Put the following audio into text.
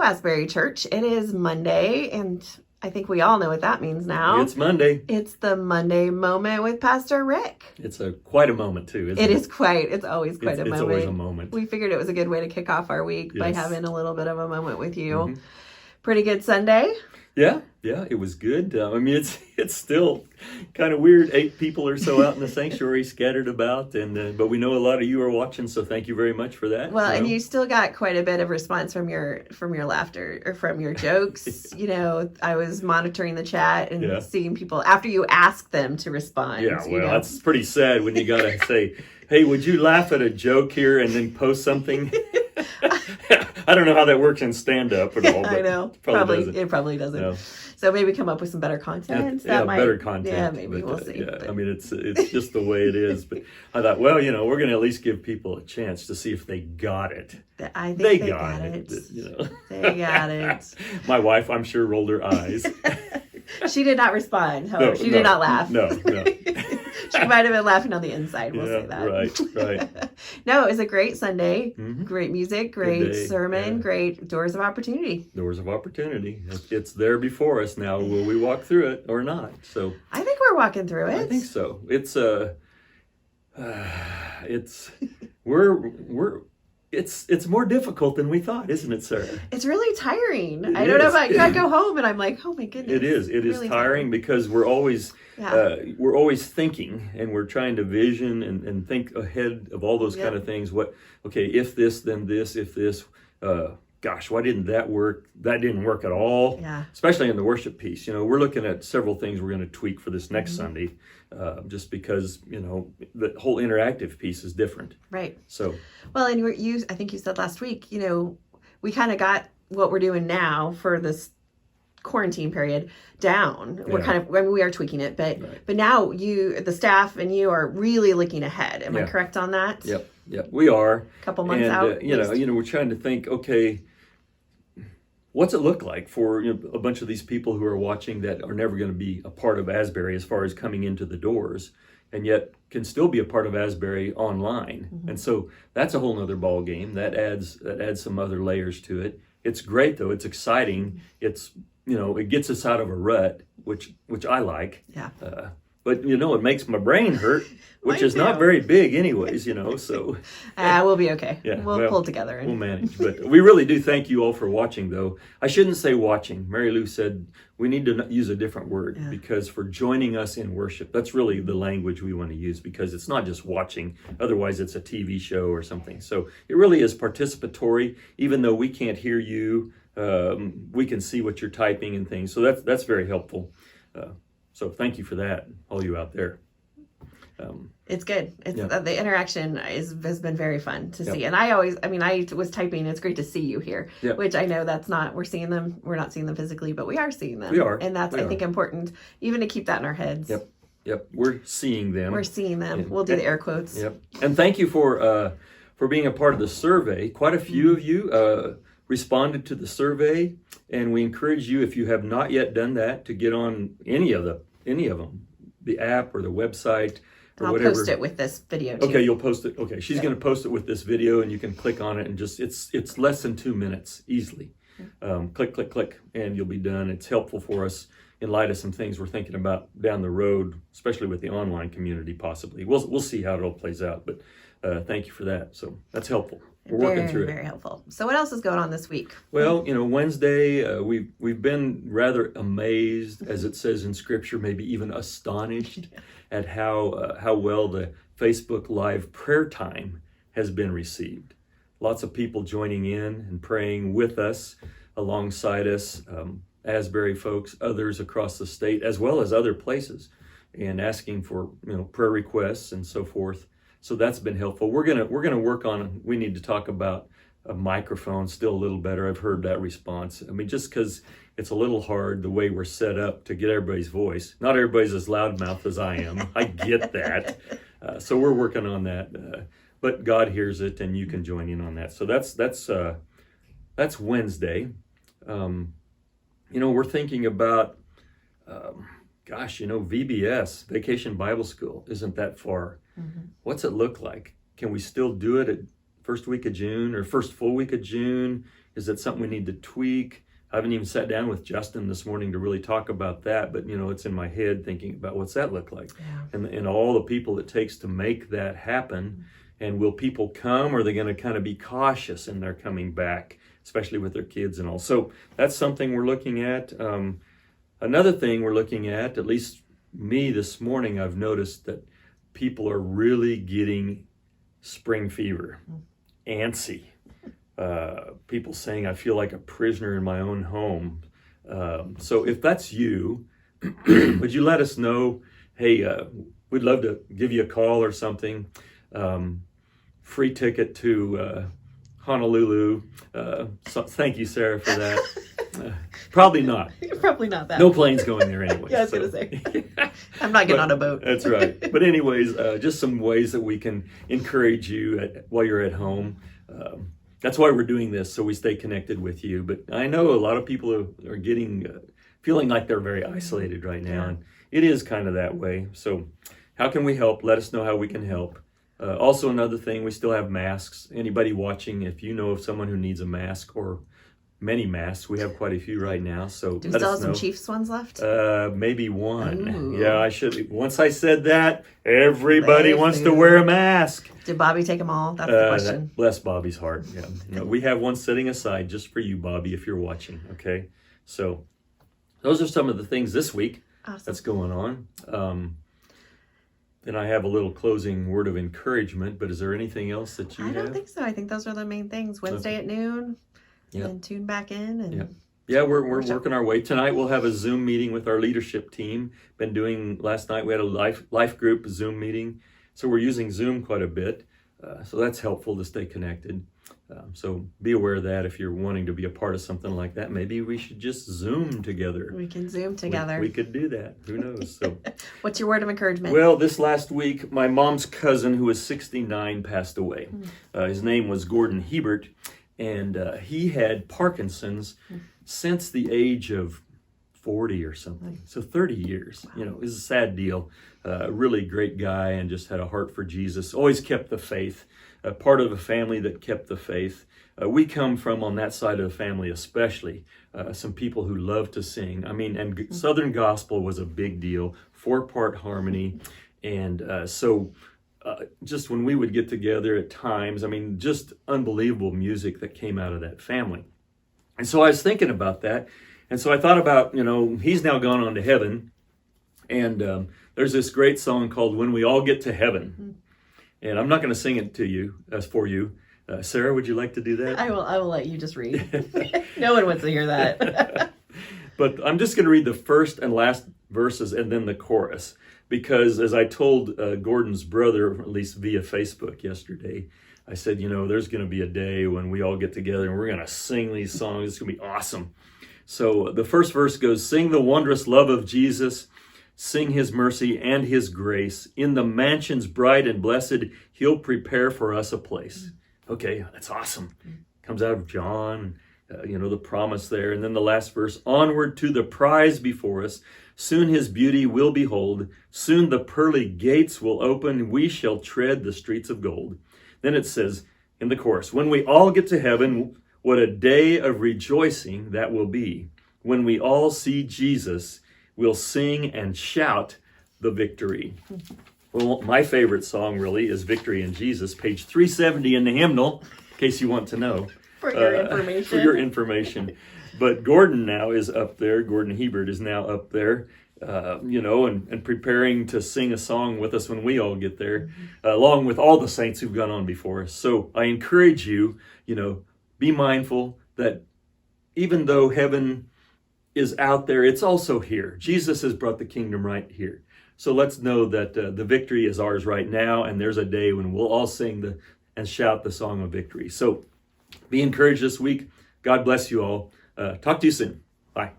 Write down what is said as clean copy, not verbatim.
Asbury Church. It is Monday, and I think we all know what that means now. It's Monday. It's the Monday moment with Pastor Rick. It's quite a moment too, isn't it? It's always quite a moment. It's always a moment. We figured it was a good way to kick off our week by having a little bit of a moment with you. Mm-hmm. Pretty good Sunday. Yeah, it was good. I mean, it's still kind of weird. 8 people or so out in the sanctuary scattered about, but we know a lot of you are watching, so thank you very much for that. Well, and you still got quite a bit of response from your laughter or from your jokes. I was monitoring the chat and seeing people after you asked them to respond. Yeah, well, that's pretty sad when you gotta say, "Hey, would you laugh at a joke here and then post something?" I don't know how that works in stand-up at all. But I know. It probably doesn't. No. So maybe come up with some better content. Better content. Yeah, maybe we'll see. Yeah, I mean, it's just the way it is. But I thought, well, we're going to at least give people a chance to see if they got it. I think they got it. They got it. My wife, I'm sure, rolled her eyes. She did not respond. However, she did not laugh. No. She might have been laughing on the inside. We'll say that. Right. No, it was a great Sunday. Mm-hmm. Great music, great sermon, yeah. Great doors of opportunity. Doors of opportunity. It's there before us now. Will we walk through it or not? So I think we're walking through it. I think so. It's more difficult than we thought, isn't it, Sarah? It's really tiring. I don't know if I go home and I'm like, oh my goodness. It is really tiring because we're always thinking, and we're trying to vision and think ahead of all those kind of things. If this, then this, if this, gosh, why didn't that work? That didn't work at all. Yeah. Especially in the worship piece. We're looking at several things we're going to tweak for this next Sunday, just because, the whole interactive piece is different. Right. So. Well, and I think you said last week, we kind of got what we're doing now for this quarantine period down. We are tweaking it, but now the staff and you are really looking ahead. Am I correct on that? Yep, we are. A couple months out. We're trying to think, okay, what's it look like for a bunch of these people who are watching that are never going to be a part of Asbury as far as coming into the doors, and yet can still be a part of Asbury online. Mm-hmm. And so that's a whole nother ball game. That adds some other layers to it. It's great though. It's exciting. It's it gets us out of a rut, which I like. Yeah. But it makes my brain hurt, which is not very big anyways, so. We'll be okay. Yeah, we'll pull together. We'll manage. But we really do thank you all for watching, though. I shouldn't say watching. Mary Lou said we need to use a different word because for joining us in worship, that's really the language we want to use, because it's not just watching. Otherwise, it's a TV show or something. So it really is participatory. Even though we can't hear you, we can see what you're typing and things. So that's very helpful. So thank you for that, all you out there. It's good. The interaction has been very fun to see. And I was typing, it's great to see you here, which I know we're seeing them. We're not seeing them physically, but we are seeing them. We are. And that's, I think, important, even to keep that in our heads. Yep. We're seeing them. We'll do the air quotes. Yep. And thank you for being a part of the survey. Quite a few of you responded to the survey, and we encourage you, if you have not yet done that, to get on any of them, the app or the website or whatever. I'll post it with this video too. Okay, you'll post it. Okay, she's going to post it with this video, and you can click on it and just it's less than 2 minutes easily. Click, and you'll be done. It's helpful for us in light of some things we're thinking about down the road, especially with the online community. Possibly, we'll see how it all plays out. But thank you for that. So that's helpful. We're working through it. Very helpful. So what else is going on this week? Well, Wednesday, we've been rather amazed, as it says in Scripture, maybe even astonished at how well the Facebook Live prayer time has been received. Lots of people joining in and praying with us, alongside us, Asbury folks, others across the state, as well as other places, and asking for prayer requests and so forth. So that's been helpful. We're gonna work on. We need to talk about a microphone still a little better. I've heard that response. I mean, just because it's a little hard the way we're set up to get everybody's voice. Not everybody's as loudmouth as I am. I get that. So we're working on that. But God hears it, and you can join in on that. So that's Wednesday. We're thinking about, VBS, Vacation Bible School, isn't that far. Mm-hmm. What's it look like? Can we still do it at first week of June or first full week of June? Is that something we need to tweak? I haven't even sat down with Justin this morning to really talk about that, but it's in my head thinking about what's that look like, and all the people it takes to make that happen. And will people come, or are they going to kind of be cautious in their coming back, especially with their kids and all? So that's something we're looking at. Another thing we're looking at least me this morning, I've noticed that people are really getting spring fever, antsy. People saying, I feel like a prisoner in my own home. So if that's you, would you let us know? Hey, we'd love to give you a call or something. Free ticket to Honolulu. So thank you, Sarah, for that. Probably not. Probably not that. No planes going there anyway. Yeah, I was going to say. I'm not getting on a boat. That's right. But anyways, just some ways that we can encourage you while you're at home. That's why we're doing this, so we stay connected with you. But I know a lot of people are getting, feeling like they're very isolated right now. And it is kind of that way. So how can we help? Let us know how we can help. Also, another thing, we still have masks. Anybody watching, if you know of someone who needs a mask or many masks, we have quite a few right now. So do we still have some Chiefs ones left? Maybe one. Ooh. Yeah, I should. Once I said that, everybody wants to wear a mask. Did Bobby take them all? That's the question. Bless Bobby's heart. Yeah, we have one sitting aside just for you, Bobby, if you're watching. Okay, so those are some of the things this week that's going on. Then I have a little closing word of encouragement, but is there anything else that you have? I don't think so. I think those are the main things. Wednesday at noon, and tune back in. And we're working our way. Tonight we'll have a Zoom meeting with our leadership team. Last night we had a life group Zoom meeting. So we're using Zoom quite a bit. So that's helpful to stay connected. So be aware of that if you're wanting to be a part of something like that. Maybe we should just Zoom together. We can Zoom together. We could do that. Who knows? So, what's your word of encouragement? Well, this last week, my mom's cousin, who was 69, passed away. His name was Gordon Hebert, and he had Parkinson's since the age of 40 or something. So 30 years. Wow. It was a sad deal. Really great guy and just had a heart for Jesus. Always kept the faith. Part of a family that kept the faith. We come from, on that side of the family especially, some people who love to sing. And Southern gospel was a big deal, 4-part harmony. And so just when we would get together at times, just unbelievable music that came out of that family. And so I was thinking about that. And so I thought about, he's now gone on to heaven. And there's this great song called When We All Get to Heaven. And I'm not going to sing it to you, as for you. Sarah, would you like to do that? I will let you just read. No one wants to hear that. But I'm just going to read the first and last verses and then the chorus. Because as I told Gordon's brother, at least via Facebook yesterday, I said, there's going to be a day when we all get together and we're going to sing these songs. It's going to be awesome. So the first verse goes, sing the wondrous love of Jesus. Sing his mercy and his grace. In the mansions bright and blessed, he'll prepare for us a place. Okay, that's awesome. Comes out of John, the promise there. And then the last verse, onward to the prize before us. Soon his beauty we'll behold. Soon the pearly gates will open. We shall tread the streets of gold. Then it says in the chorus, when we all get to heaven, what a day of rejoicing that will be. When we all see Jesus, we'll sing and shout the victory. Well, my favorite song really is Victory in Jesus, page 370 in the hymnal, in case you want to know. For your information. But Gordon now is up there. Gordon Hebert is now up there, and preparing to sing a song with us when we all get there, along with all the saints who've gone on before us. So I encourage you, be mindful that even though heaven is out there, it's also here. Jesus has brought the kingdom right here. So let's know that the victory is ours right now, and there's a day when we'll all sing and shout the song of victory. So be encouraged this week. God bless you all. Talk to you soon. Bye.